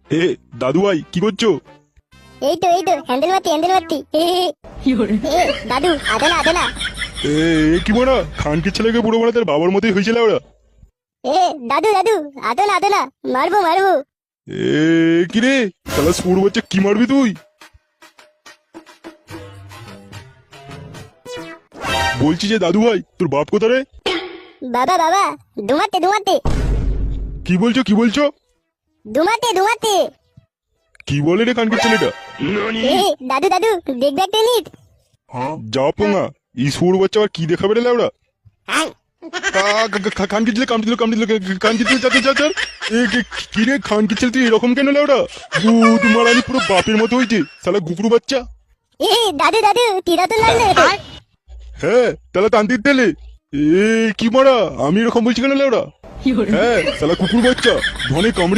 এ দাদু ভাই কি করছো? এই তো হ্যান্ডেল মারতি এ দাদু আদে না এ এ কি বড়া খানকে ছেলেকে পুরো মানে তার বাবার মতোই হয়েছিল ওরা। এ দাদু আদে না মারবো এ কি রে শালা সুর বাচ্চা কি মারবি তুই? বলছি যে দাদু ভাই তোর বাপ কোথা রে? বাবা দুমাতে কি বলছো? দুমাতে কি বলে রে খানকে ছেলেটা? এ দাদু দেখবে একটা মিনিট যা পোঙা এই সুর বাচ্চা আর কি দেখাবে রে লাউড়া? খানকে ছেলে কামড়ে দিল খানকে ছেলে চাচার কি রে খানকে ছেলে তুই এরকম কেন লাউড়া? তোমার আমি পুরো বাপের মতো হয়েছে শালা গুকরু বাচ্চা। এ দাদু তীরা তো লাগলে হ্যাঁ তাহলে তান্তির তেলে এ কি মারা আমি এরকম বলছি কেন লাউড়া? হ্যাঁ শালা কুকুর বাচ্চা ধনে কামড়ে